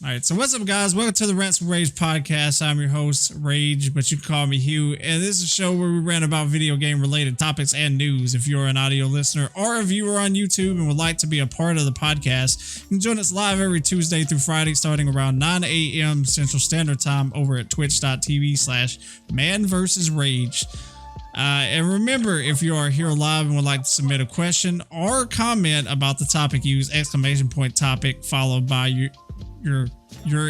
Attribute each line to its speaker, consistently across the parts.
Speaker 1: All right, so what's up, guys? Welcome to the Rants and Rage podcast. I'm your host, Rage, but you can call me Hugh. And this is a show where we rant about video game related topics and news. If you're an audio listener or a viewer on YouTube and would like to be a part of the podcast, you can join us live every Tuesday through Friday starting around 9 a.m. Central Standard Time over at twitch.tv/man versus rage. And remember, if you are here live and would like to submit a question or comment about the topic, use !topic followed by you're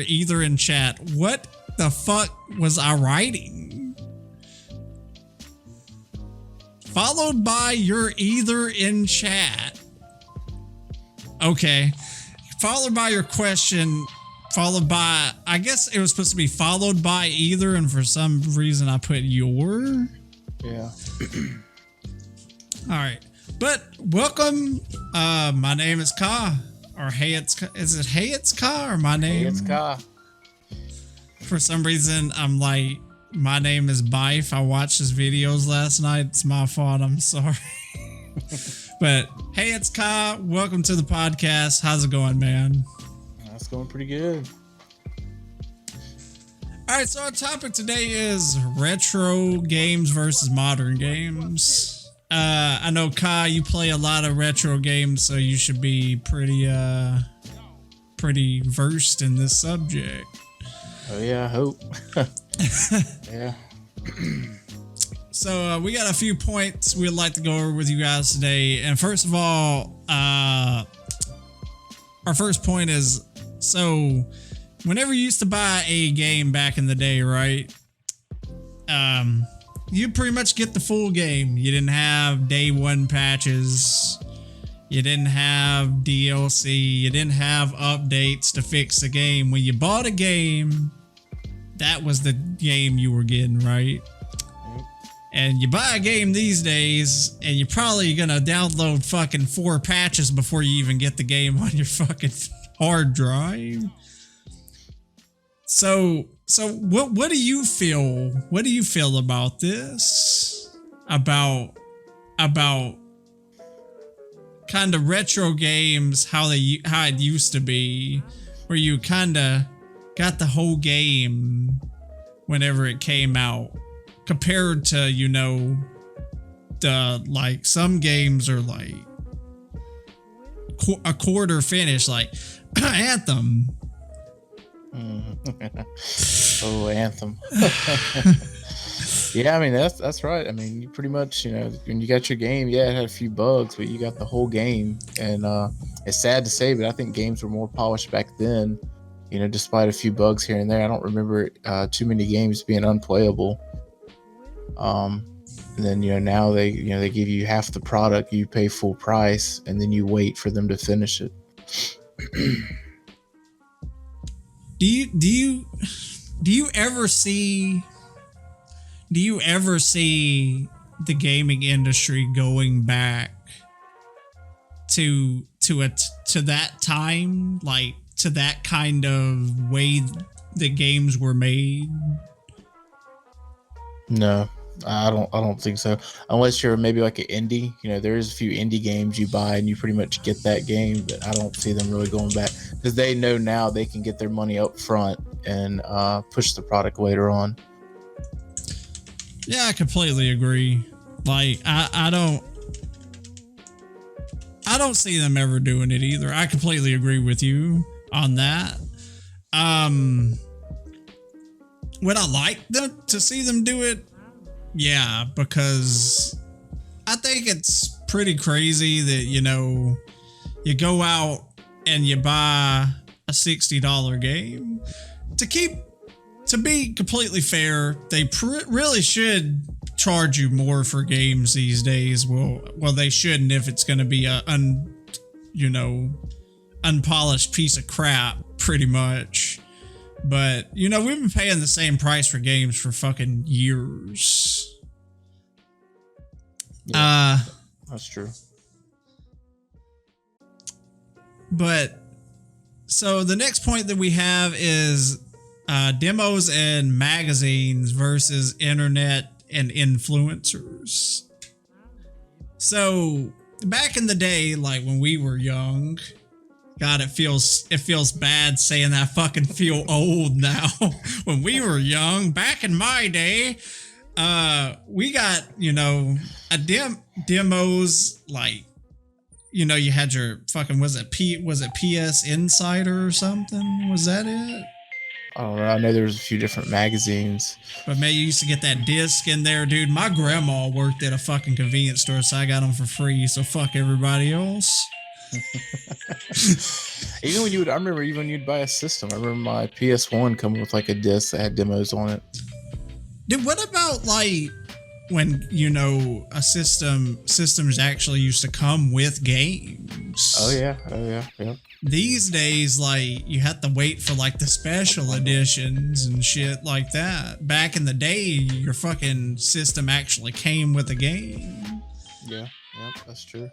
Speaker 1: either in chat. What the fuck was I writing? Followed by you're either in chat. Okay. Followed by your question. Followed by, I guess it was supposed to be followed by either, and for some reason I put your.
Speaker 2: Yeah.
Speaker 1: All right. But welcome. My name is Ka. Or hey, is it hey, it's Ka or my name?
Speaker 2: Hey, it's Ka.
Speaker 1: For some reason, I'm like, my name is Bife. I watched his videos last night. It's my fault. I'm sorry. But hey, it's Ka. Welcome to the podcast. How's it going, man?
Speaker 2: That's going pretty good.
Speaker 1: All right, so our topic today is retro games versus modern games. I know, Ka, you play a lot of retro games, so you should be pretty versed in this subject.
Speaker 2: Oh yeah, I hope. Yeah.
Speaker 1: So we got a few points we'd like to go over with you guys today. And first of all, our first point is, so whenever you used to buy a game back in the day, right? You pretty much get the full game. You didn't have day one patches. You didn't have DLC. You didn't have updates to fix the game. When you bought a game, that was the game you were getting, right? And you buy a game these days, and you're probably gonna download fucking 4 patches before you even get the game on your fucking hard drive. So what do you feel? What do you feel about this? About kind of retro games, how it used to be, where you kind of got the whole game whenever it came out, compared to, you know, the, like, some games are like a quarter finish, like Anthem.
Speaker 2: Oh, Anthem. Yeah, I mean that's right. I mean, you pretty much, you know, when you got your game, yeah, it had a few bugs, but you got the whole game. And it's sad to say, but I think games were more polished back then. You know, despite a few bugs here and there, I don't remember too many games being unplayable. And then, you know, now they give you half the product, you pay full price, and then you wait for them to finish it.
Speaker 1: Do you ever see the gaming industry going back to that time, like to that kind of way the games were made?
Speaker 2: No, I don't think so. Unless you're maybe like an indie, you know, there is a few indie games you buy and you pretty much get that game, but I don't see them really going back because they know now they can get their money up front and push the product later on.
Speaker 1: Yeah, I completely agree. Like, I don't see them ever doing it either. I completely agree with you on that. Would I like to see them do it? Yeah, because I think it's pretty crazy that, you know, you go out and you buy a $60 game. To be completely fair, they really should charge you more for games these days. Well, they shouldn't if it's going to be a unpolished piece of crap, pretty much. But, you know, we've been paying the same price for games for fucking years.
Speaker 2: Yeah, that's true.
Speaker 1: But, so the next point that we have is demos and magazines versus internet and influencers. So, back in the day, like when we were young, God, it feels bad saying that. I fucking feel old now. When we were young, back in my day, we got, demos like, you had your fucking, was it PS Insider or something? Was that it?
Speaker 2: I don't know. I know there was a few different magazines.
Speaker 1: But man, you used to get that disc in there, dude. My grandma worked at a fucking convenience store, so I got them for free. So fuck everybody else.
Speaker 2: I remember even when you'd buy a system. I remember my PS1 coming with like a disc that had demos on it.
Speaker 1: Dude, what about like when systems actually used to come with games?
Speaker 2: Oh yeah.
Speaker 1: These days, like, you have to wait for like the special editions and shit like that. Back in the day, your fucking system actually came with a game.
Speaker 2: Yeah, that's true.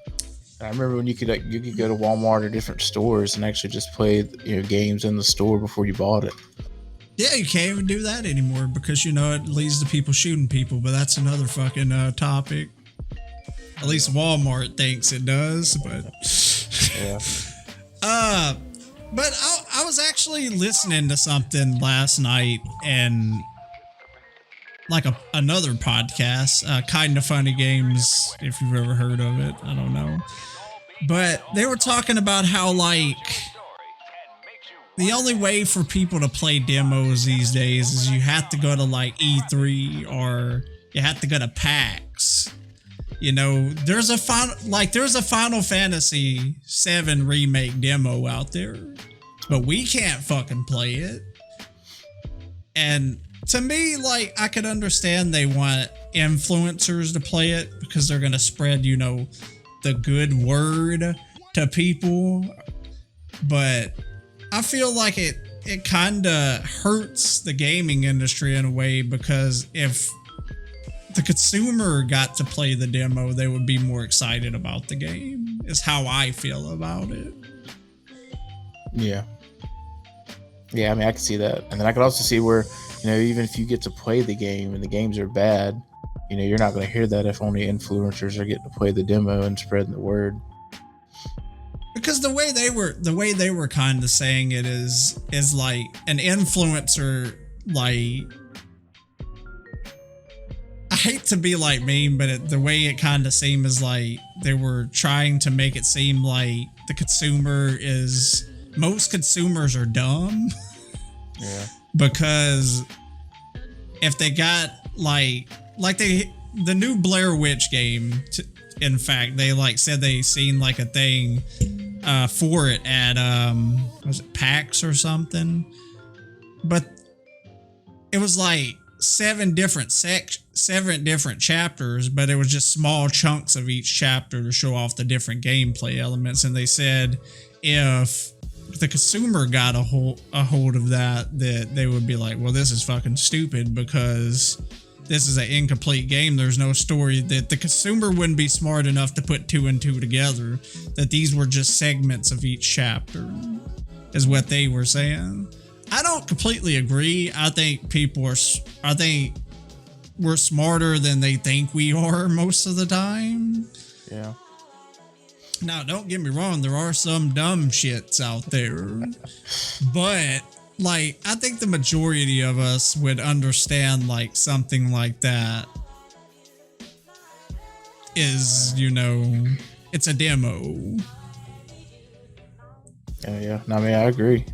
Speaker 2: I remember when you could go to Walmart or different stores and actually just play games in the store before you bought it.
Speaker 1: Yeah, you can't even do that anymore because it leads to people shooting people. But that's another fucking topic. At least Walmart thinks it does, but
Speaker 2: yeah.
Speaker 1: But I was actually listening to something last night and like another podcast, Kind of Funny Games, if you've ever heard of it. I don't know. But they were talking about how like the only way for people to play demos these days is you have to go to like E3 or you have to go to PAX. There's a Final Fantasy VII remake demo out there, but we can't fucking play it. And to me, like, I could understand they want influencers to play it because they're going to spread, the good word to people. But I feel like it kind of hurts the gaming industry in a way because if the consumer got to play the demo, they would be more excited about the game, is how I feel about it.
Speaker 2: Yeah. Yeah, I mean, I can see that. And then I could also see where, even if you get to play the game and the games are bad, you're not going to hear that if only influencers are getting to play the demo and spreading the word.
Speaker 1: Because the way they were kind of saying it is like an influencer, like, I hate to be like mean, but the way it kind of seemed is like they were trying to make it seem like most consumers are dumb.
Speaker 2: Yeah.
Speaker 1: Because if they got like the new Blair Witch game, in fact, they like said they seen like a thing for it at was it PAX or something, but it was like seven different chapters, but it was just small chunks of each chapter to show off the different gameplay elements. And they said if the consumer got a hold of that they would be like, well, this is fucking stupid because this is an incomplete game. There's no story. That the consumer wouldn't be smart enough to put two and two together, that these were just segments of each chapter, is what they were saying. I don't completely agree. I think we're smarter than they think we are most of the time.
Speaker 2: Yeah.
Speaker 1: Now, don't get me wrong. There are some dumb shits out there, but like, I think the majority of us would understand like something like that is, it's a demo.
Speaker 2: Yeah. No, I mean, I agree.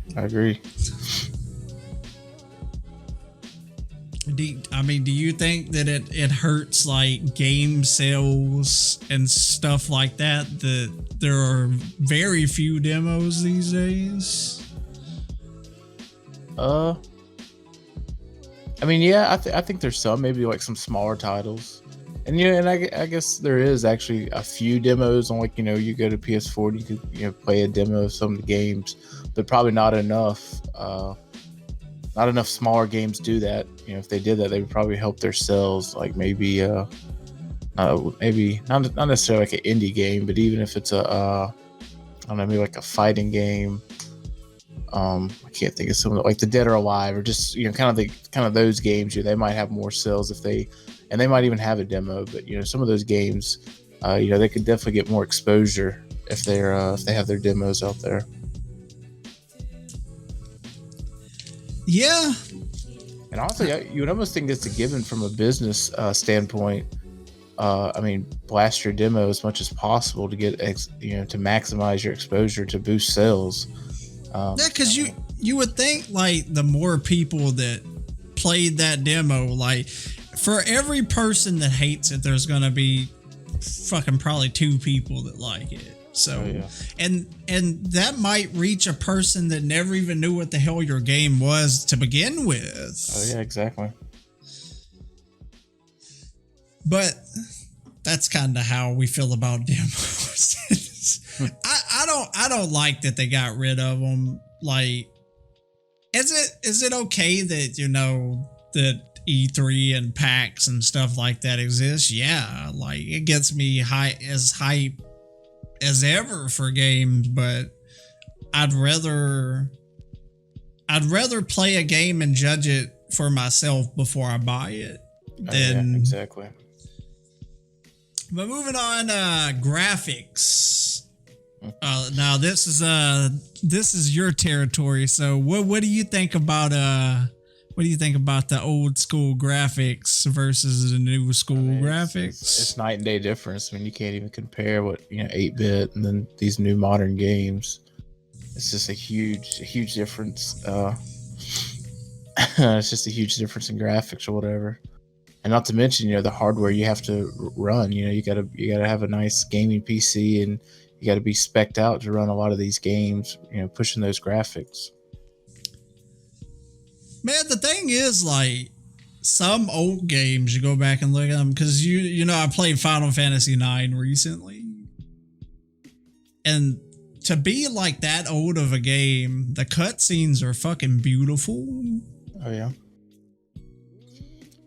Speaker 1: Do you think that it hurts like game sales and stuff like that there are very few demos these days?
Speaker 2: I mean, yeah, I think there's some, maybe like some smaller titles, and I guess there is actually a few demos on, like, you go to PS4, you could play a demo of some of the games, but probably not enough. Not enough smaller games do that. If they did that, they would probably help their sales. Like maybe not necessarily like an indie game, but even if it's I don't know, maybe like a fighting game. I can't think of some of like the Dead or Alive, or just kind of those games. They might have more sales if they might even have a demo. But some of those games, they could definitely get more exposure if they have their demos out there.
Speaker 1: Yeah.
Speaker 2: And also, you would almost think it's a given from a business standpoint. I mean, blast your demo as much as possible to get to maximize your exposure to boost sales.
Speaker 1: Yeah, because you would think like the more people that played that demo, like for every person that hates it, there's gonna be fucking probably 2 people that like it. So, and that might reach a person that never even knew what the hell your game was to begin with.
Speaker 2: Oh yeah, exactly.
Speaker 1: But that's kind of how we feel about demos. I don't like that they got rid of them. Like, is it okay that that E3 and PAX and stuff like that exists? Yeah, like it gets me hype as ever for games, but I'd rather play a game and judge it for myself before I buy it. Than
Speaker 2: exactly.
Speaker 1: But moving on, graphics. Now this is your territory. So what do you think about the old school graphics versus the new school graphics?
Speaker 2: It's night and day difference. I mean, you can't even compare what 8-bit and then these new modern games. It's just a huge difference. It's just a huge difference in graphics or whatever. And not to mention, the hardware you have to run. You gotta have a nice gaming PC, and you gotta be spec'd out to run a lot of these games. Pushing those graphics.
Speaker 1: Man, the thing is, like, some old games, you go back and look at them, because I played Final Fantasy IX recently, and to be like that old of a game, the cutscenes are fucking beautiful.
Speaker 2: Oh yeah.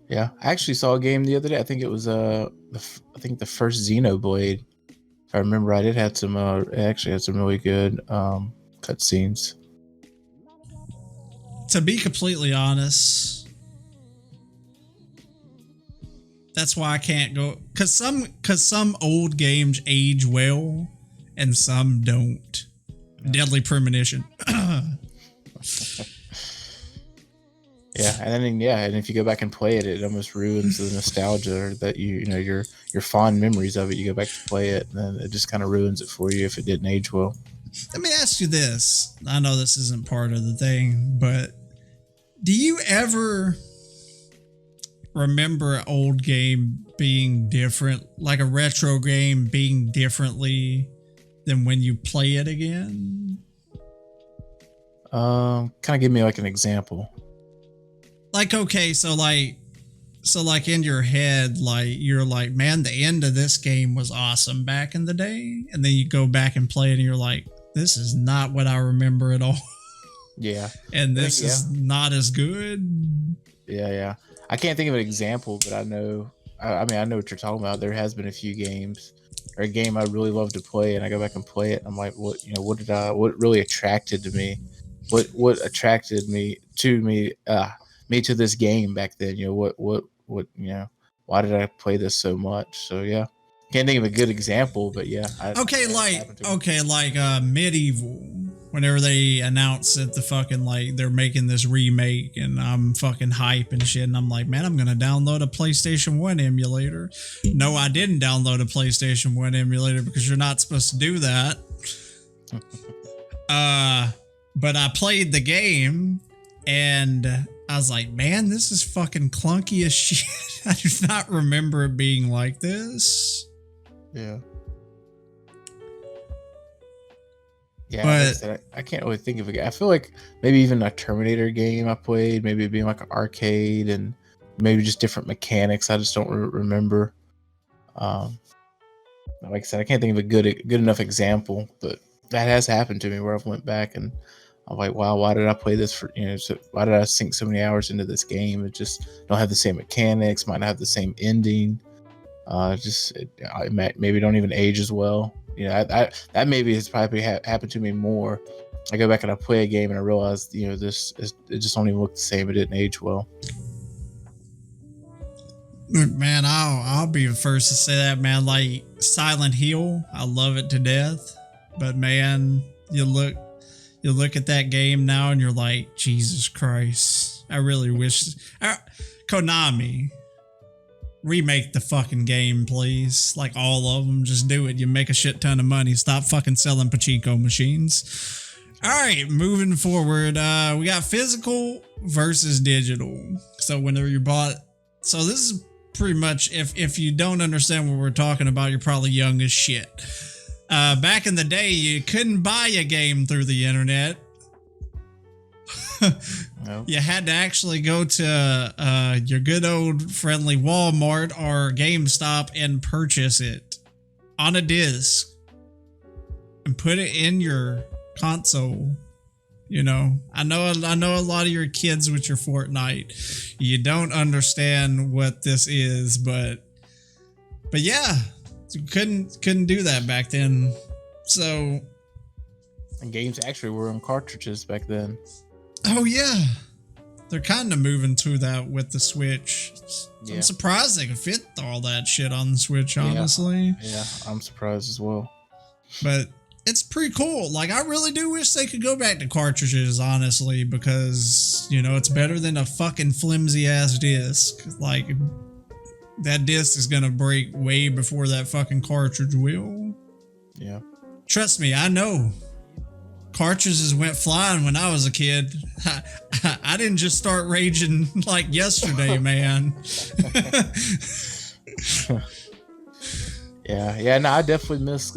Speaker 2: Yeah, I actually saw a game the other day. I think it was the first Xenoblade. If I remember right, it had some. It actually had some really good cutscenes.
Speaker 1: To be completely honest, that's why I can't go, because some old games age well and some don't. Yeah. Deadly Premonition.
Speaker 2: Yeah, and if you go back and play it, it almost ruins the nostalgia that your fond memories of it. You go back to play it, and then it just kind of ruins it for you if it didn't age well.
Speaker 1: Let me ask you this. I know this isn't part of the thing, but do you ever remember an old game being different, like a retro game being differently than when you play it again?
Speaker 2: Kind of give me like an example.
Speaker 1: Like, okay, so in your head, like you're like, man, the end of this game was awesome back in the day, and then you go back and play it, and you're like, this is not what I remember at all.
Speaker 2: Yeah,
Speaker 1: and this is not as good.
Speaker 2: Yeah. I can't think of an example, but I know. I mean, I know what you're talking about. There has been a few games, or a game I really love to play, and I go back and play it. And I'm like, what really attracted to me? What attracted me to this game back then? What why did I play this so much? So yeah, can't think of a good example, but yeah.
Speaker 1: Medieval, whenever they announced that they're making this remake, and I'm fucking hype and shit, and I'm like, man, I'm gonna download a PlayStation 1 emulator. No, I didn't download a PlayStation 1 emulator because you're not supposed to do that. But I played the game, and I was like, man, this is fucking clunky as shit. I do not remember it being like this.
Speaker 2: Yeah. Yeah, but I can't really think of a game. I feel like maybe even a Terminator game I played, maybe it being like an arcade, and maybe just different mechanics. I just don't remember. Like I said, I can't think of a good enough example, but that has happened to me where I've went back and I'm like, wow, why did I play this for, why did I sink so many hours into this game? It just don't have the same mechanics, might not have the same ending. It maybe don't even age as well. That maybe has probably happened to me more. I go back and I play a game and I realize, it just don't even look the same. It didn't age well.
Speaker 1: Man, I'll be the first to say that, man. Like Silent Hill, I love it to death. But man, you look You look at that game now and you're like, Jesus Christ. I really wish Konami, remake the fucking game, please. Like all of them, just do it. You make a shit ton of money. Stop fucking selling pachinko machines. All right, moving forward, we got physical versus digital. So whenever you bought, so this is pretty much, if you don't understand what we're talking about, you're probably young as shit. Back in the day, you couldn't buy a game through the internet.
Speaker 2: Nope.
Speaker 1: You had to actually go to your good old friendly Walmart or GameStop and purchase it on a disc and put it in your console. You know, I know a lot of your kids with your Fortnite, you don't understand what this is, but yeah, you couldn't do that back then. So,
Speaker 2: And games actually were on cartridges back then.
Speaker 1: oh yeah, they're kind of moving to that with the Switch.
Speaker 2: Yeah.
Speaker 1: I'm surprised they could fit all that shit on the Switch, honestly.
Speaker 2: Yeah, I'm surprised as well.
Speaker 1: But it's pretty cool. Like, I really do wish they could go back to cartridges, honestly, because, you know, it's better than a fucking flimsy ass disc. Like, that disc is gonna break way before that fucking cartridge will.
Speaker 2: Yeah.
Speaker 1: Trust me, I know. Cartridges went flying when I was a kid. I didn't just start raging like yesterday, man.
Speaker 2: Yeah, no, I definitely miss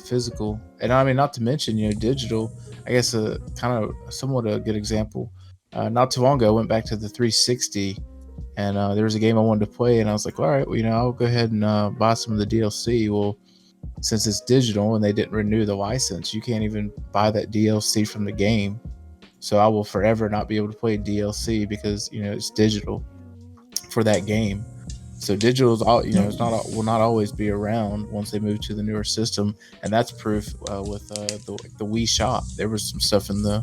Speaker 2: physical, and I mean, not to mention digital. I guess kind of somewhat a good example. Not too long ago, I went back to the 360, and there was a game I wanted to play, and I was like, all right, well, I'll go ahead and buy some of the DLC. Well, since it's digital and they didn't renew the license, you can't even buy that DLC from the game. So I will forever not be able to play DLC because it's digital for that game. So digital is all will not always be around once they move to the newer system, and that's proof with the Wii Shop. There was some stuff in the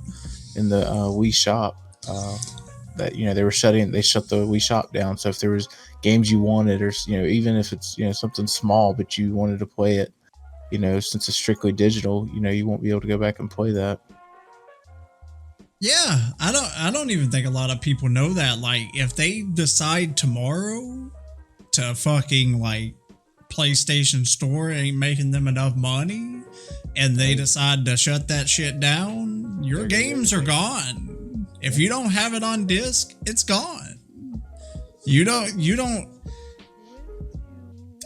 Speaker 2: Wii Shop that they shut the Wii Shop down. So if there was games you wanted, or even if it's something small but you wanted to play it, since it's strictly digital, you won't be able to go back and play that.
Speaker 1: Yeah, I don't even think a lot of people know that. Like, if they decide tomorrow to fucking like PlayStation Store ain't making them enough money and they decide to shut that shit down, your games are gone. If you don't have it on disc, it's gone.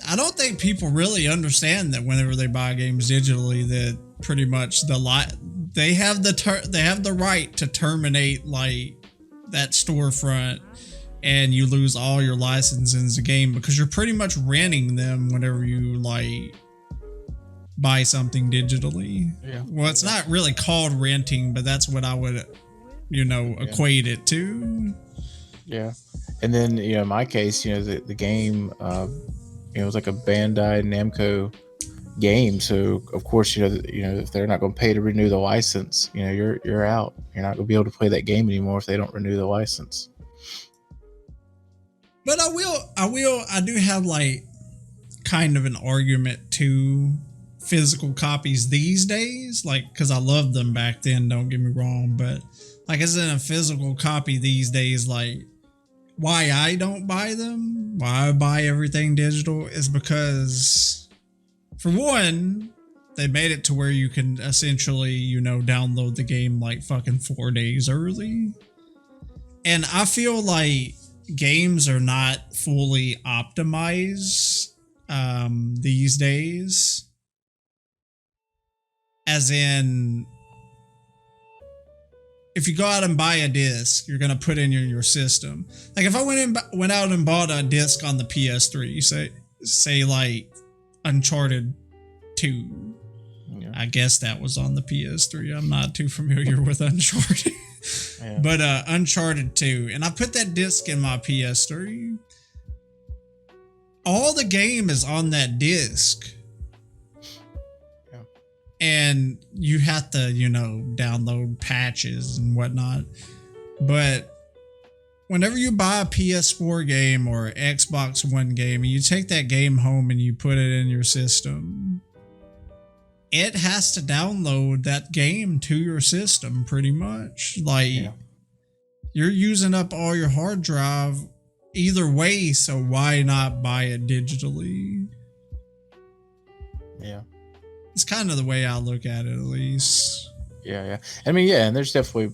Speaker 1: I don't think people really understand that whenever they buy games digitally, that pretty much they have the right to terminate like that storefront, and you lose all your licenses in the game because you're pretty much renting them whenever you like buy something digitally.
Speaker 2: Yeah.
Speaker 1: Well, it's not really called renting, but that's what I would, equate it to. Yeah.
Speaker 2: And then, in my case, the game, it was like a Bandai Namco game. So of course, if they're not going to pay to renew the license, you're out. You're not going to be able to play that game anymore if they don't renew the license.
Speaker 1: But I do have like kind of an argument to physical copies these days, like, because I loved them back then, don't get me wrong, but like, as in a physical copy these days, like, why I don't buy them, why I buy everything digital, is because, for one, they made it to where you can essentially, download the game like fucking 4 days early. And I feel like games are not fully optimized these days. As in, if you go out and buy a disc, you're gonna put in your system. Like, if I went out and bought a disc on the PS3, say like Uncharted 2. Yeah. I guess that was on the PS3. I'm not too familiar with Uncharted. Yeah. But Uncharted 2, and I put that disc in my PS3. All the game is on that disc. Yeah. And you have to, download patches and whatnot. But whenever you buy a PS4 game or Xbox One game, and you take that game home and you put it in your system, it has to download that game to your system pretty much. Like, you're using up all your hard drive either way, so why not buy it digitally?
Speaker 2: Yeah.
Speaker 1: It's kind of the way I look at it, at least.
Speaker 2: Yeah. I mean, yeah, and there's definitely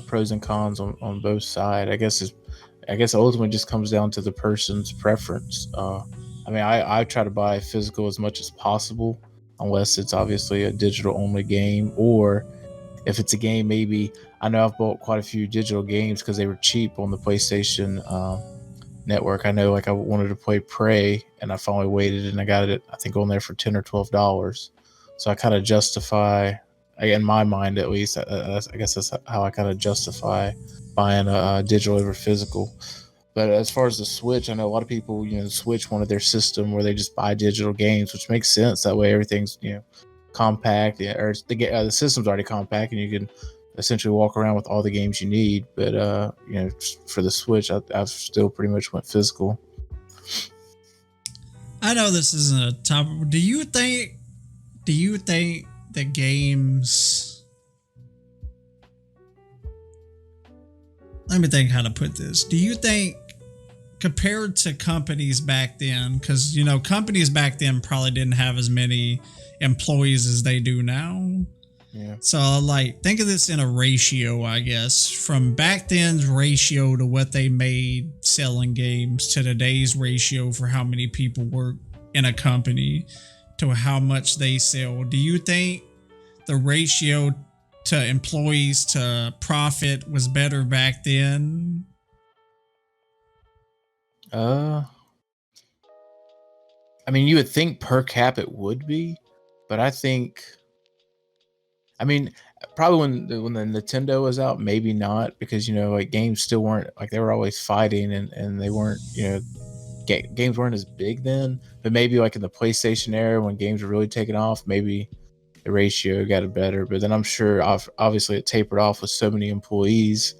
Speaker 2: pros and cons on both sides. I guess ultimately just comes down to the person's preference. I mean, I try to buy physical as much as possible, unless it's obviously a digital only game, or if it's a game, maybe I know I've bought quite a few digital games because they were cheap on the PlayStation network. I know, like, I wanted to play Prey, and I finally waited, and I got it, I think, on there for $10 or $12. So I kind of justify, in my mind at least, I guess that's how I kind of justify buying a digital over physical. But as far as the Switch, I know a lot of people, the Switch wanted their system where they just buy digital games, which makes sense. That way everything's, compact, or the system's already compact, and you can essentially walk around with all the games you need. But for the Switch, I've still pretty much went physical.
Speaker 1: I know this isn't a topic. Do you think the games? Let me think how to put this. Do you think, compared to companies back then, because companies back then probably didn't have as many employees as they do now.
Speaker 2: Yeah.
Speaker 1: So, like, think of this in a ratio, I guess, from back then's ratio to what they made selling games to today's ratio for how many people work in a company to how much they sell. Do you think the ratio to employees to profit was better back then?
Speaker 2: I mean, you would think per cap it would be, but I think, I mean, probably when the Nintendo was out, maybe not, because like, games still weren't, like, they were always fighting, and they weren't, games weren't as big then. But maybe, like, in the PlayStation era, when games were really taking off, maybe the ratio got it better. But then I'm sure obviously it tapered off with so many employees,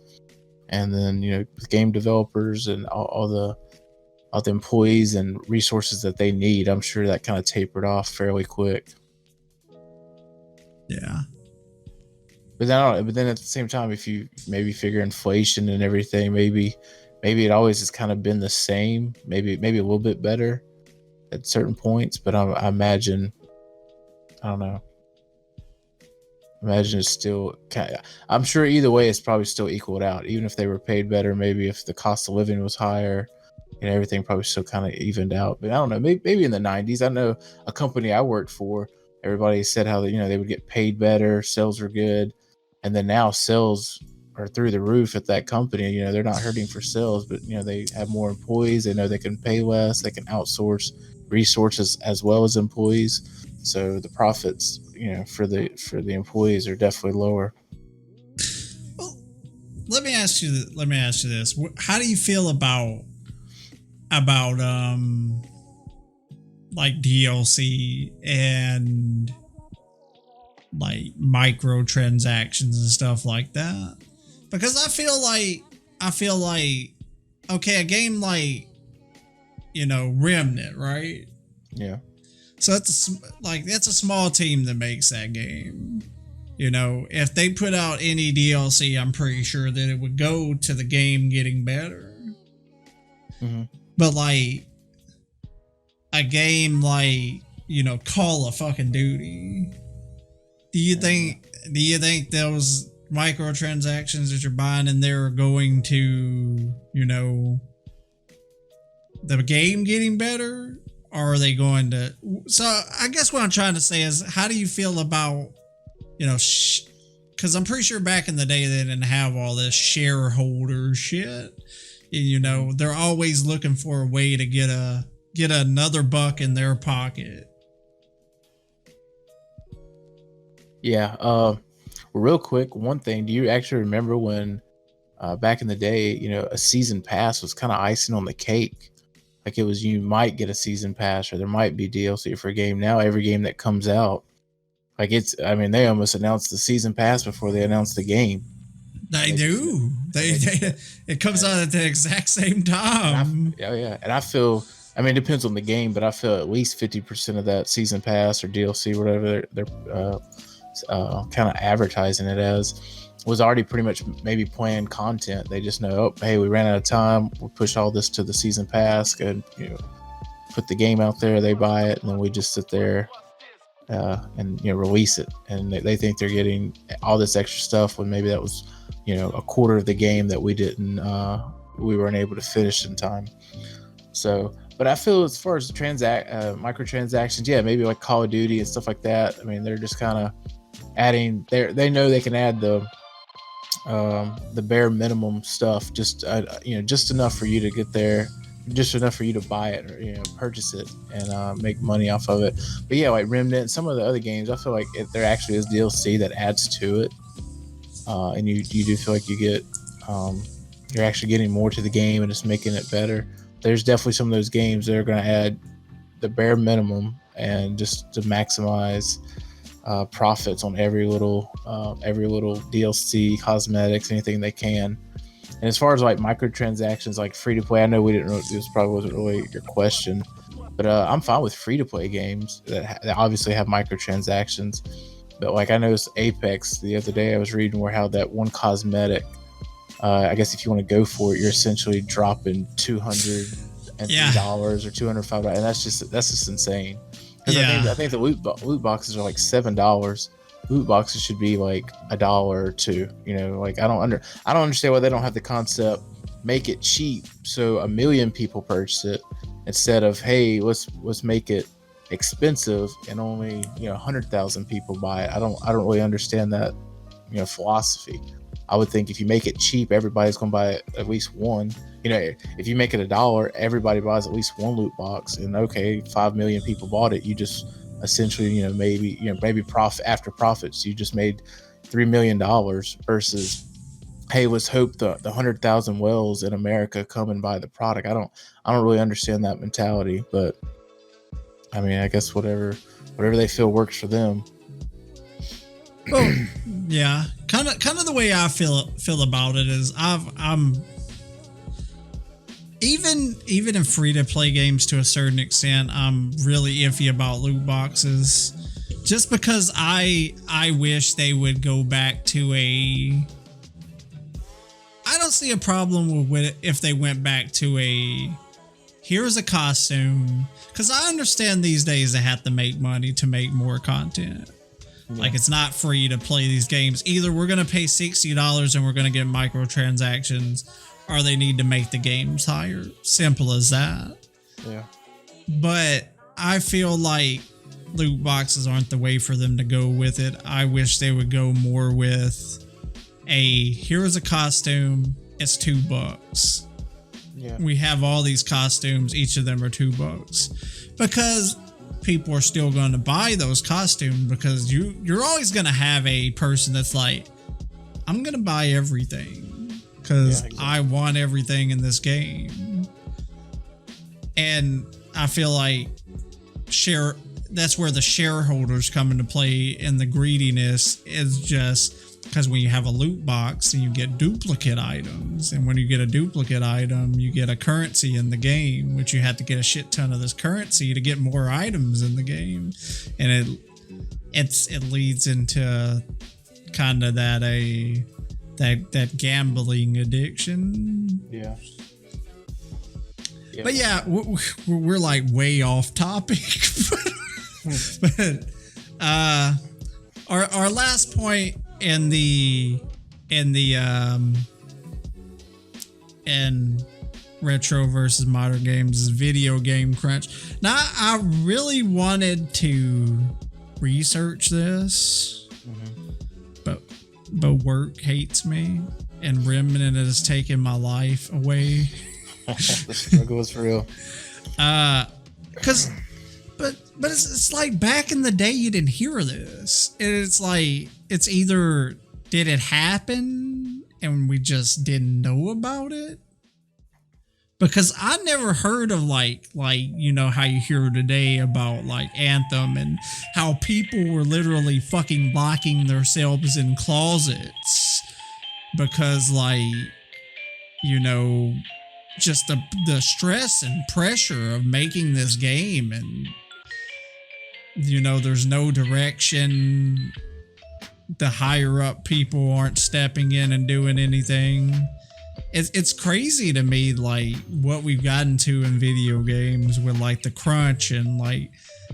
Speaker 2: and then with game developers and all the employees and resources that they need, I'm sure that kind of tapered off fairly quick.
Speaker 1: Yeah.
Speaker 2: But then at the same time, if you maybe figure inflation and everything, maybe it always has kind of been the same, maybe a little bit better at certain points. But I imagine, I don't know. Imagine it's still I'm sure either way it's probably still equaled out, even if they were paid better. Maybe if the cost of living was higher, everything probably still kind of evened out. But I don't know, maybe in the 90s, I know a company I worked for, everybody said how they would get paid better, sales were good, and then now sales are through the roof at that company. They're not hurting for sales, but they have more employees, they know they can pay less, they can outsource resources as well as employees, so the profits for the employees are definitely lower.
Speaker 1: Well, let me ask you this: how do you feel about like DLC and like microtransactions and stuff like that? Because I feel like okay, a game like Remnant, right?
Speaker 2: Yeah.
Speaker 1: So that's a small team that makes that game. If they put out any DLC, I'm pretty sure that it would go to the game getting better.
Speaker 2: Mm-hmm.
Speaker 1: But like a game like Call of fucking Duty, do you think those microtransactions that you're buying in there are going to the game getting better, or are they going to? So I guess what I'm trying to say is, how do you feel about because I'm pretty sure back in the day they didn't have all this shareholder shit. They're always looking for a way to get another buck in their pocket.
Speaker 2: Yeah. Real quick, one thing, do you actually remember when back in the day, a season pass was kind of icing on the cake? Like, it was, you might get a season pass, or there might be DLC for a game. Now every game that comes out, like, they almost announced the season pass before they announced the game.
Speaker 1: They do. It comes out at the exact same time.
Speaker 2: And I feel I mean, it depends on the game, but I feel at least 50% of that season pass or DLC, whatever they're kind of advertising it as, was already pretty much maybe planned content. They just know, oh, hey, we ran out of time. We'll push all this to the season pass and put the game out there. They buy it, and then we just sit there and release it. And they think they're getting all this extra stuff when maybe that was a quarter of the game that we weren't able to finish in time. So, but I feel as far as the microtransactions, yeah, maybe like Call of Duty and stuff like that. I mean, they're just kind of adding. They know they can add the bare minimum stuff, just enough for you to get there, just enough for you to buy it or purchase it and make money off of it. But yeah, like Remnant, some of the other games, I feel like there actually is DLC that adds to it, and you do feel like you get you're actually getting more to the game and it's making it better. There's definitely some of those games that are going to add the bare minimum and just to maximize profits on every little DLC, cosmetics, anything they can. And as far as like microtransactions, like free to play, I know we didn't. This probably wasn't really your question, but I'm fine with free to play games that obviously have microtransactions. But like I noticed Apex the other day, I was reading how that one cosmetic. I guess if you want to go for it, you're essentially dropping $203 or $205, and that's just insane. Because I think the loot boxes are like $7. Loot boxes should be like $1 or $2. Like I don't understand why they don't have the concept. Make it cheap so 1 million people purchase it instead of, hey, let's make it expensive and only 100,000 people buy it. I don't really understand that philosophy. I would think if you make it cheap, everybody's going to buy at least one. If you make it $1, everybody buys at least one loot box. And okay, 5 million people bought it. You just essentially, maybe profit after profits, you just made $3 million versus, hey, let's hope the 100,000 whales in America come and buy the product. I don't really understand that mentality, but I mean, I guess whatever they feel works for them.
Speaker 1: Well, yeah, kind of the way I feel about it is I'm even in free to play games to a certain extent, I'm really iffy about loot boxes, just because I wish they would go back to I don't see a problem with it if they went back to here's a costume, because I understand these days they have to make money to make more content. Yeah. Like, it's not free to play these games. Either we're going to pay $60 and we're going to get microtransactions, or they need to make the games higher. Simple as that. Yeah. But I feel like loot boxes aren't the way for them to go with it. I wish they would go more with here's a costume, it's $2. Yeah. We have all these costumes, each of them are $2. Because people are still going to buy those costumes, because you're always going to have a person that's like, I'm going to buy everything because I want everything in this game. And I feel like that's where the shareholders come into play, and the greediness is just because when you have a loot box and you get duplicate items, and when you get a duplicate item, you get a currency in the game, which you have to get a shit ton of this currency to get more items in the game. And it leads into kind of that gambling addiction. Yeah. But yeah, we're like way off topic. But our last point in retro versus modern games is video game crunch. Now, I really wanted to research this, but work hates me, and Remnant has taken my life away.
Speaker 2: The struggle is real.
Speaker 1: But it's like back in the day you didn't hear this. It's like it's either did it happen and we just didn't know about it? Because I never heard of like how you hear today about like Anthem, and how people were literally fucking locking themselves in closets because just the stress and pressure of making this game, and there's no direction. The higher up people aren't stepping in and doing anything. It's crazy to me, like what we've gotten to in video games with like the crunch, and like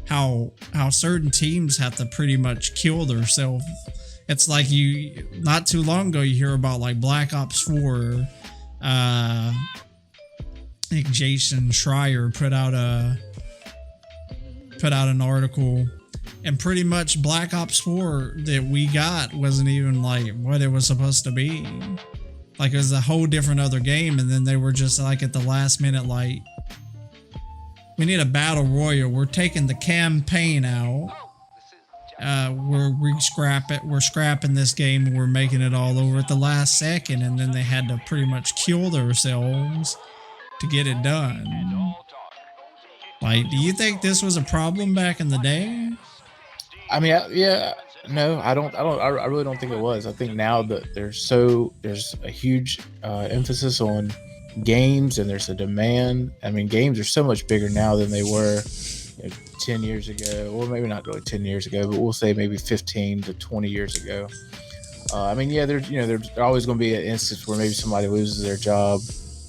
Speaker 1: how certain teams have to pretty much kill themselves. It's like not too long ago you hear about like Black Ops 4. I think Jason Schreier put out an article, and pretty much Black Ops 4 that we got wasn't even like what it was supposed to be. Like it was a whole different other game, and then they were just like at the last minute, like, we need a battle royal. We're taking the campaign out. We're scrapping this game, and we're making it all over at the last second, and then they had to pretty much kill themselves to get it done. Like, do you think this was a problem back in the day?
Speaker 2: I mean, yeah, no, I don't. I really don't think it was. I think now that there's a huge emphasis on games, and there's a demand. I mean, games are so much bigger now than they were 10 years ago, or maybe not really 10 years ago, but we'll say maybe 15 to 20 years ago. I mean, yeah, there's always going to be an instance where maybe somebody loses their job.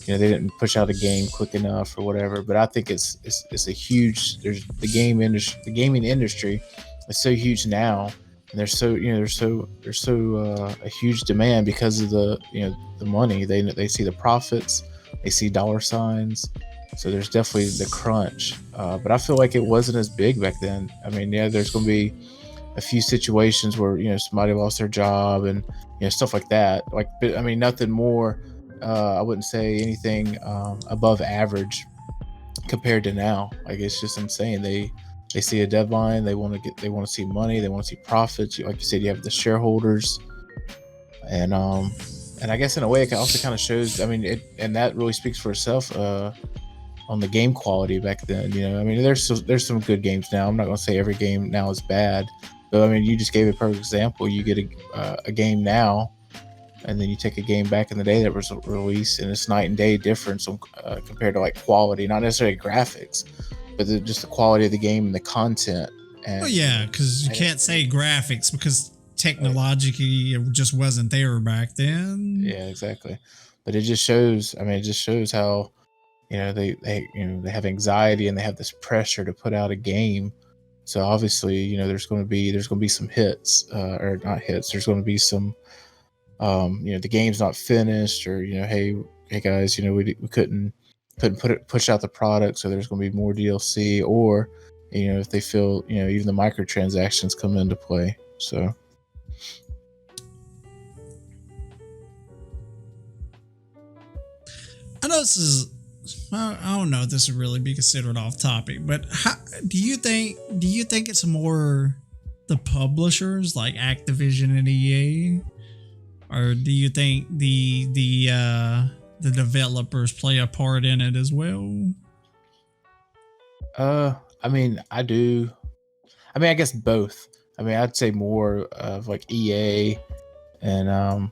Speaker 2: They didn't push out a game quick enough or whatever. But I think it's a huge. There's the gaming industry is so huge now, and there's so a huge demand because of the the money. They see the profits, they see dollar signs. So there's definitely the crunch. But I feel like it wasn't as big back then. I mean, yeah, there's going to be a few situations where somebody lost their job and stuff like that. Like, but I mean, nothing more. I wouldn't say anything above average compared to now. Like, it's just insane. They see a deadline. They want to see money. They want to see profits. Like you said, you have the shareholders, and I guess in a way it also kind of shows. I mean, and that really speaks for itself on the game quality back then. I mean, there's some good games now. I'm not going to say every game now is bad, but I mean, you just gave a perfect example. You get a game now, and then you take a game back in the day that was released, and it's night and day difference compared to like quality, not necessarily graphics, but just the quality of the game and the content. And,
Speaker 1: well, yeah, because you can't say graphics because technologically it just wasn't there back then.
Speaker 2: Yeah, exactly. But it just shows. I mean, it just shows how they have anxiety, and they have this pressure to put out a game. So obviously, there's going to be some hits or not hits. There's going to be some the game's not finished, or hey guys, we couldn't push out the product, so there's going to be more DLC, or if they feel even the microtransactions come into play. So
Speaker 1: I know this is, I don't know if this would really be considered off topic, but do you think it's more the publishers like Activision and EA, or do you think the developers play a part in it as well?
Speaker 2: I mean, I do. I mean, I guess both. I mean, I'd say more of like EA, and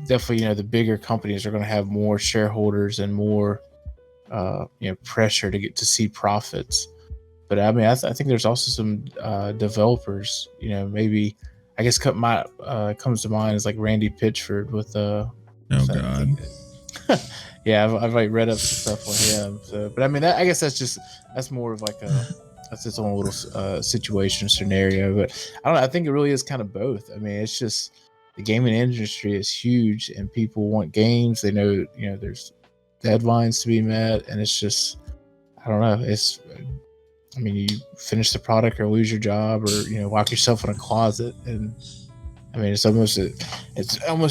Speaker 2: definitely the bigger companies are going to have more shareholders and more pressure to see profits. But I mean, I think there's also some developers. Maybe I guess comes to mind is like Randy Pitchford with
Speaker 1: oh god.
Speaker 2: Yeah, I've like read up some stuff on him. So, but I mean, I guess that's more of like that's its own little situation scenario. But I don't know. I think it really is kind of both. I mean, it's just the gaming industry is huge, and people want games. They know there's deadlines to be met, and it's just I don't know. I mean, you finish the product or lose your job, or lock yourself in a closet, and I mean, it's almost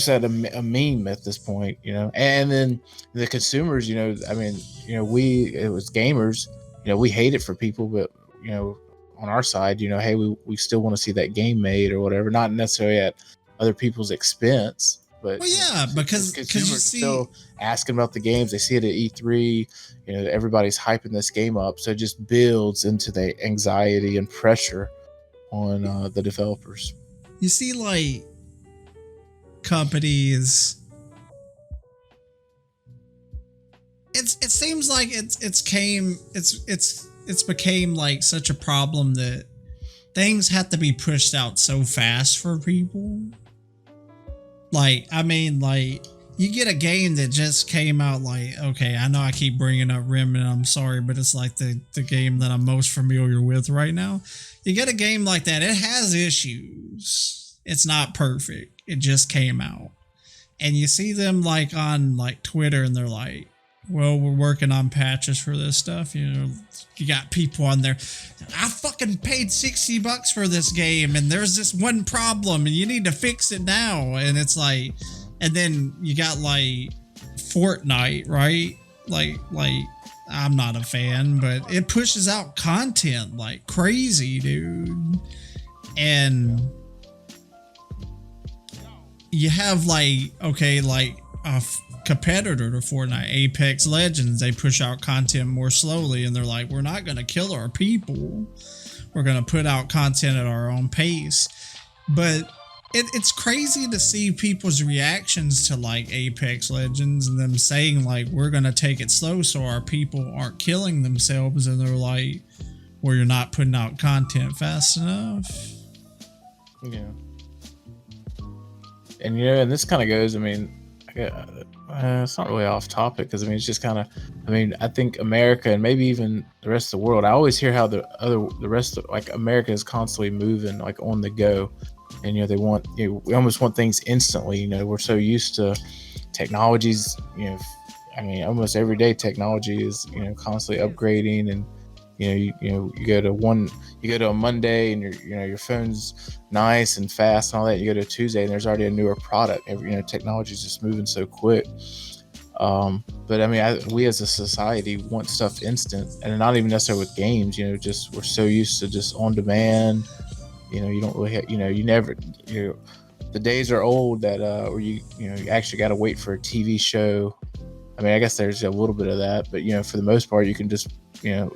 Speaker 2: at a meme at this point, And then the consumers, I mean, it was gamers, we hate it for people, but on our side, hey, we still want to see that game made or whatever, not necessarily at other people's expense. But
Speaker 1: well, yeah, because
Speaker 2: consumers
Speaker 1: you
Speaker 2: are
Speaker 1: see,
Speaker 2: still asking about the games. They see it at E3. Everybody's hyping this game up, so it just builds into the anxiety and pressure on the developers.
Speaker 1: You see, like companies it seems like it's became like such a problem that things have to be pushed out so fast for people. Like, I mean, like, you get a game that just came out, like, okay, I know I keep bringing up Rim and I'm sorry, but it's like the game that I'm most familiar with right now. You get a game like that, it has issues. It's not perfect. It just came out. And you see them like on like Twitter and they're like, well, we're working on patches for this stuff. You know, you got people on there. I fucking paid $60 for this game and there's this one problem and you need to fix it now. And it's like, and then you got like Fortnite, right? Like I'm not a fan, but it pushes out content like crazy, dude. And you have like, okay, like a competitor to Fortnite, Apex Legends, they push out content more slowly and they're like, we're not going to kill our people. We're going to put out content at our own pace. But it's crazy to see people's reactions to like Apex Legends and them saying like, we're going to take it slow so our people aren't killing themselves. And they're like, well, you're not putting out content fast enough.
Speaker 2: Yeah. And, you know, and this kind of goes, I mean, it's not really off topic because, I mean, it's just kind of, I mean, I think America and maybe even the rest of the world, I always hear how the rest of, like, America is constantly moving, like, on the go. And, you know, they want, you know, we almost want things instantly. You know, we're so used to technologies, you know, I mean, almost every day technology is, you know, constantly upgrading. And, you go to a Monday and your phone's nice and fast and all that. You go to a Tuesday and there's already a newer product. Technology is just moving so quick. But I mean, we as a society want stuff instant, and not even necessarily with games. You know, just we're so used to just on demand. You know, you don't really have, the days are old that where you actually got to wait for a TV show. I mean, I guess there's a little bit of that, but, you know, for the most part, you can just, you know,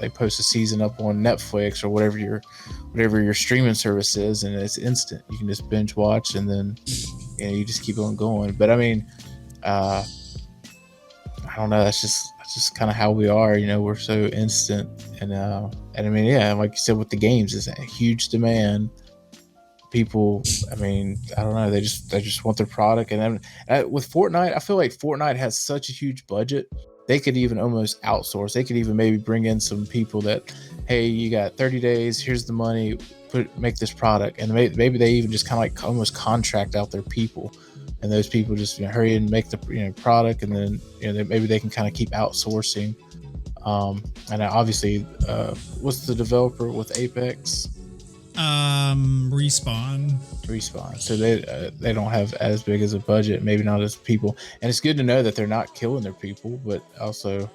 Speaker 2: they post a season up on Netflix or whatever your streaming service is, and it's instant. You can just binge watch, and then, you know, you just keep on going. But I mean, I don't know. That's just kind of how we are. You know, we're so instant, and I mean, yeah, like you said with the games, it's a huge demand. People, I mean, I don't know. They just want their product, and then with Fortnite, I feel like Fortnite has such a huge budget. They could even almost outsource. They could even maybe bring in some people that, hey, you got 30 days. Here's the money. Make this product, and maybe they even just kind of like almost contract out their people, and those people just, you know, hurry and make the product, and then, you know, maybe they can kind of keep outsourcing. And obviously, what's the developer with Apex?
Speaker 1: Respawn.
Speaker 2: So they don't have as big as a budget, maybe not as people, and it's good to know that they're not killing their people. But also,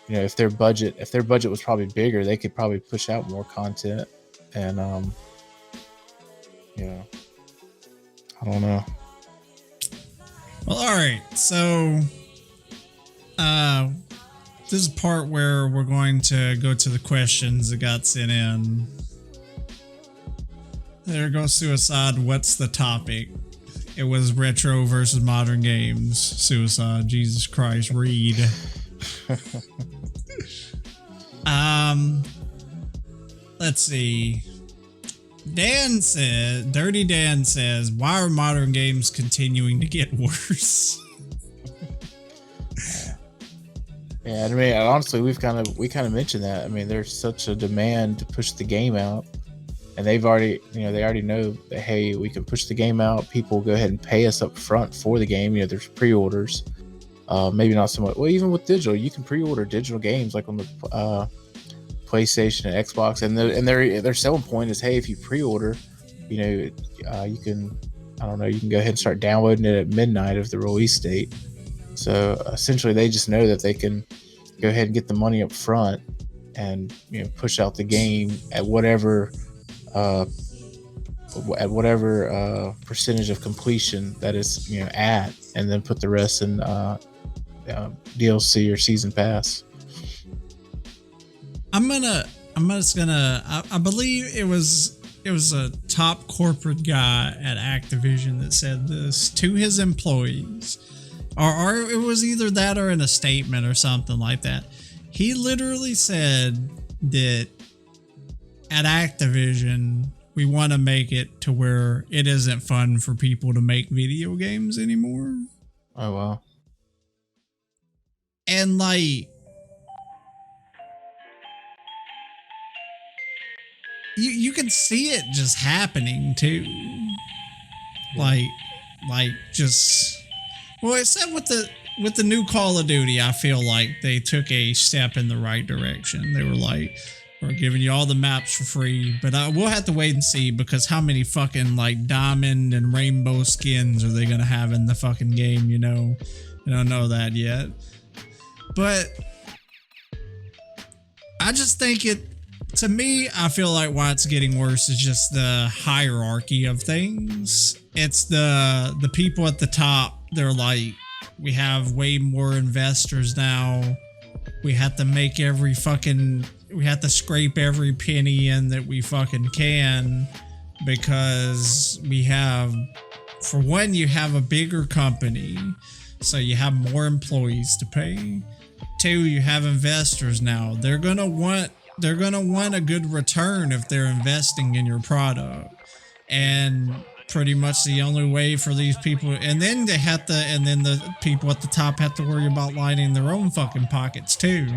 Speaker 2: you know, if their budget was probably bigger, they could probably push out more content. And you know, I don't know.
Speaker 1: Well, all right. So, this is the part where we're going to go to the questions that got sent in. There goes Suicide. What's the topic? It was retro versus modern games. Suicide. Jesus Christ. Read. Let's see. Dirty Dan says, why are modern games continuing to get worse?
Speaker 2: Yeah, I mean, honestly, we kind of mentioned that. I mean, there's such a demand to push the game out. And they already know that, hey, we can push the game out. People go ahead and pay us up front for the game. You know, there's pre-orders. Maybe not so much. Well, even with digital, you can pre-order digital games like on the PlayStation and Xbox. And their selling point is, hey, if you pre-order, you know, you can go ahead and start downloading it at midnight of the release date. So essentially, they just know that they can go ahead and get the money up front and, you know, push out the game at whatever percentage of completion that is, you know, at, and then put the rest in DLC or season pass.
Speaker 1: I believe it was a top corporate guy at Activision that said this to his employees. or it was either that or in a statement or something like that. He literally said that at Activision, we want to make it to where it isn't fun for people to make video games anymore.
Speaker 2: Oh, wow.
Speaker 1: And like, you can see it just happening too. Like just, well, except with the new Call of Duty, I feel like they took a step in the right direction. They were like, we're giving you all the maps for free, but we'll have to wait and see, because how many fucking like diamond and rainbow skins are they gonna have in the fucking game? You know, I don't know that yet. But I just think to me, I feel like why it's getting worse is just the hierarchy of things. It's the people at the top. They're like, we have way more investors now. We have to make we have to scrape every penny in that we fucking can, because we have, for one, you have a bigger company, so you have more employees to pay. Two, you have investors now. They're gonna want a good return if they're investing in your product. And pretty much the only way for these people, and then the people at the top have to worry about lining their own fucking pockets too.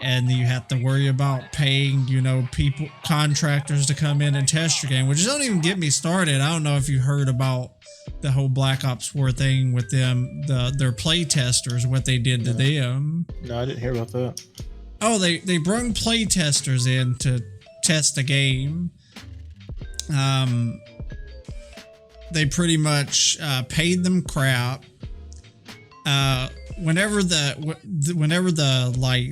Speaker 1: And you have to worry about paying, contractors to come in and test your game, which don't even get me started. I don't know if you heard about the whole Black Ops 4 thing with them, their play testers, what they did to them.
Speaker 2: No, I didn't hear about that.
Speaker 1: Oh, they brung play testers in to test the game. They pretty much paid them crap. Whenever like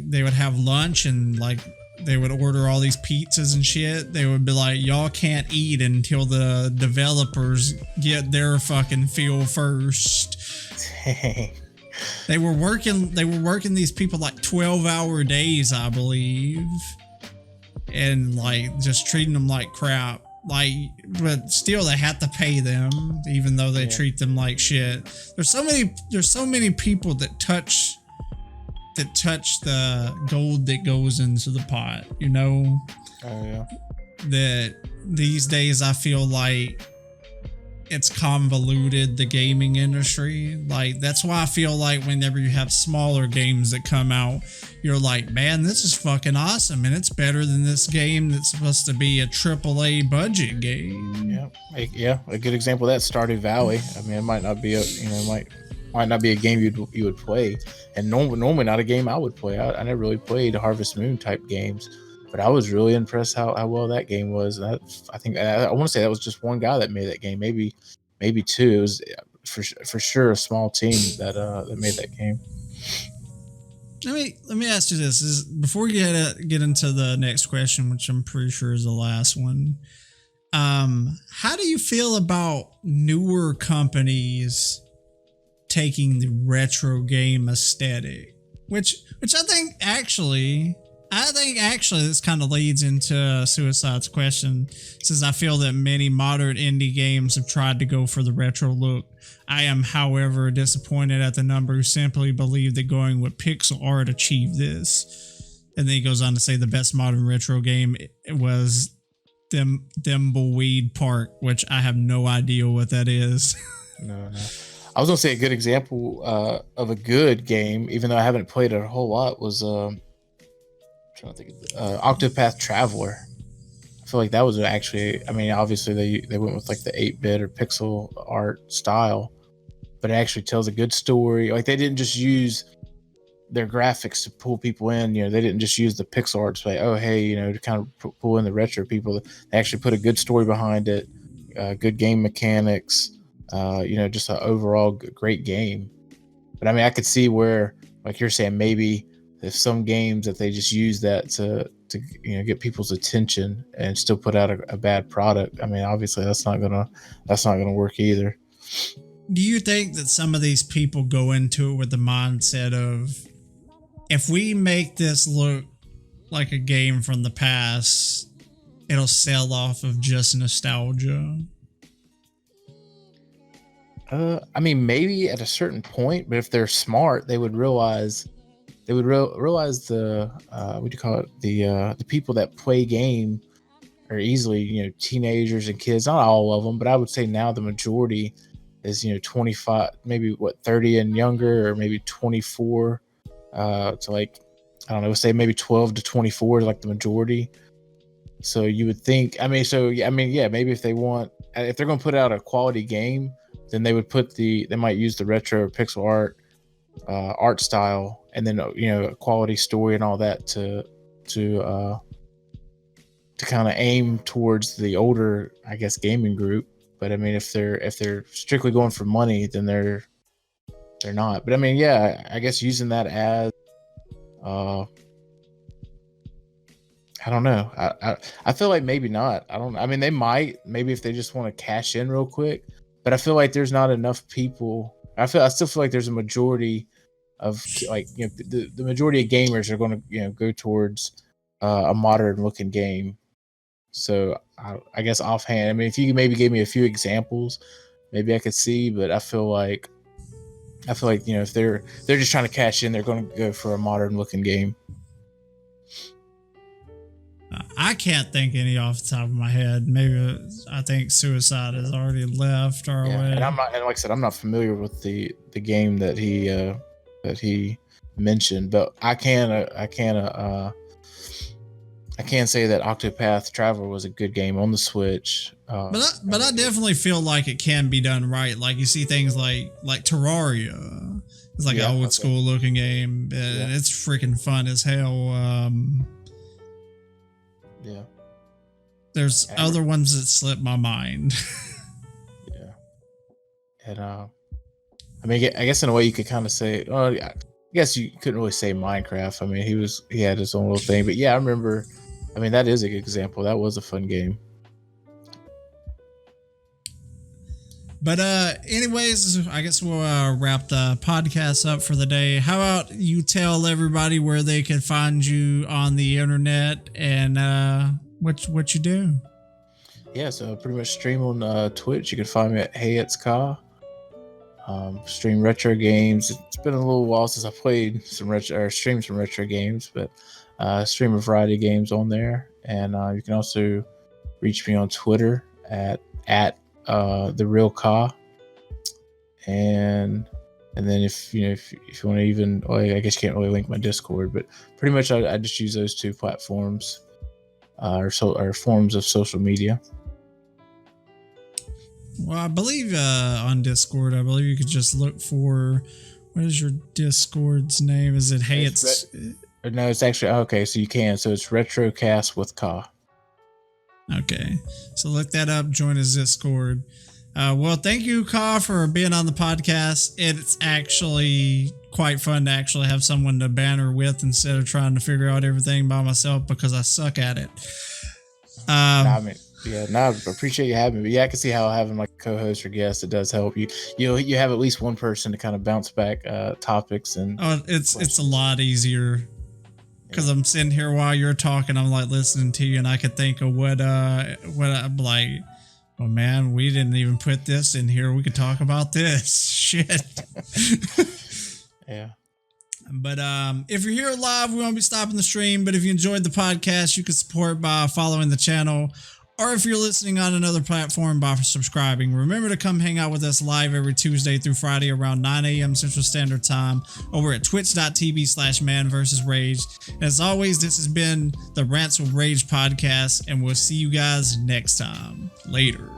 Speaker 1: they would have lunch and like they would order all these pizzas and shit, they would be like, y'all can't eat until the developers get their fucking feel first. They were working these people like 12-hour days, I believe, and like just treating them like crap. Like, but still they have to pay them, even though they treat them like shit. There's so many people that touch the gold that goes into the pot, Oh
Speaker 2: yeah.
Speaker 1: That these days I feel like it's convoluted, the gaming industry. Like, that's why I feel like whenever you have smaller games that come out, you're like, man, this is fucking awesome, and it's better than this game that's supposed to be a AAA budget game.
Speaker 2: Yeah. A good example of that, Stardew Valley. I mean, it might not be might not be a game you would play, and normally not a game I would play. I never really played Harvest Moon type games, but I was really impressed how well that game was. And I want to say that was just one guy that made that game, maybe two. It was for sure a small team that made that game.
Speaker 1: Let me ask you this: before we get into the next question, which I'm pretty sure is the last one. How do you feel about newer companies taking the retro game aesthetic? Which I think actually this kind of leads into Suicide's question, since I feel that many modern indie games have tried to go for the retro look. I am, however, disappointed at the number who simply believe that going with pixel art achieved this. And then he goes on to say the best modern retro game was Thimbleweed Park, which I have no idea what that is.
Speaker 2: No. I was gonna say a good example of a good game, even though I haven't played it a whole lot, was trying to think of Octopath Traveler. I feel like that was actually, I mean, obviously they went with like the 8-bit or pixel art style, but it actually tells a good story. Like, they didn't just use their graphics to pull people in. They didn't just use the pixel art to say, oh, hey, to kind of pull in the retro people. They actually put a good story behind it, good game mechanics, just an overall great game. But I mean, I could see where, like you're saying, maybe if some games that they just use that to get people's attention and still put out a bad product. I mean, obviously that's not gonna work either.
Speaker 1: Do you think that some of these people go into it with the mindset of, if we make this look like a game from the past, it'll sell off of just nostalgia?
Speaker 2: I mean, maybe at a certain point, but if they're smart, they would realize realize the what do you call it, the people that play game are easily, teenagers and kids. Not all of them, but I would say now the majority is 25, maybe what 30 and younger, or maybe 24 to like, I don't know, say maybe 12 to 24 is like the majority. So you would think, I mean, so yeah, I mean, yeah, maybe if they're going to put out a quality game, then they would they might use the retro pixel art style, and then a quality story and all that to kind of aim towards the older, I guess, gaming group. But I mean, if they're strictly going for money, then they're not. But I mean, yeah, I guess using that as I don't know. I feel like maybe not. I mean, they might, maybe if they just want to cash in real quick, but I feel like there's not enough people. I still feel like there's a majority of like, the majority of gamers are going to, go towards a modern looking game. So I guess offhand, I mean, if you maybe gave me a few examples, maybe I could see, but I feel like if they're just trying to cash in, they're going to go for a modern looking game.
Speaker 1: I can't think any off the top of my head. Maybe I think Suicide has already left our way.
Speaker 2: And I'm not, and like I said, I'm not familiar with the game that he mentioned, but I can say that Octopath Traveler was a good game on the Switch.
Speaker 1: But I definitely feel like it can be done right. Like you see things like Terraria. It's like an old school looking game, and it's freaking fun as hell.
Speaker 2: Yeah.
Speaker 1: There's other ones that slip my mind.
Speaker 2: Yeah. And I mean, I guess in a way you could kind of say, I guess you couldn't really say Minecraft. I mean, he had his own little thing, but yeah, I remember. I mean, that is a good example. That was a fun game.
Speaker 1: But anyways, I guess we'll wrap the podcast up for the day. How about you tell everybody where they can find you on the internet and what you do? Yeah,
Speaker 2: so I pretty much stream on Twitch. You can find me at Hey It's Ka. Stream retro games. It's been a little while since I played streamed some retro games, but stream a variety of games on there. And you can also reach me on Twitter at the real Ka. And then if you want to even, I guess you can't really link my Discord, but pretty much I just use those two platforms or forms of social media.
Speaker 1: Well, I believe on Discord, I believe you could just look for, what is your Discord's name? Is it Hey It's?
Speaker 2: No, it's actually, okay, so you can. So it's Retrocast with Ka.
Speaker 1: Okay, so look that up, join his Discord. Well, thank you, Ka, for being on the podcast. It's actually quite fun to actually have someone to banter with instead of trying to figure out everything by myself because I suck at it.
Speaker 2: I appreciate you having me. But yeah, I can see how having like a co-host or guest, it does help you. You have at least one person to kind of bounce back topics and. Oh,
Speaker 1: it's a lot easier. Because I'm sitting here while you're talking, I'm like listening to you, and I could think of what I'm like. Oh man, we didn't even put this in here. We could talk about this shit.
Speaker 2: Yeah.
Speaker 1: But if you're here live, we won't be stopping the stream. But if you enjoyed the podcast, you can support by following the channel. Or if you're listening on another platform, by subscribing. Remember to come hang out with us live every Tuesday through Friday around 9 a.m. Central Standard Time over at twitch.tv/manversusrage. As always, this has been the Rants with Rage podcast, and we'll see you guys next time. Later.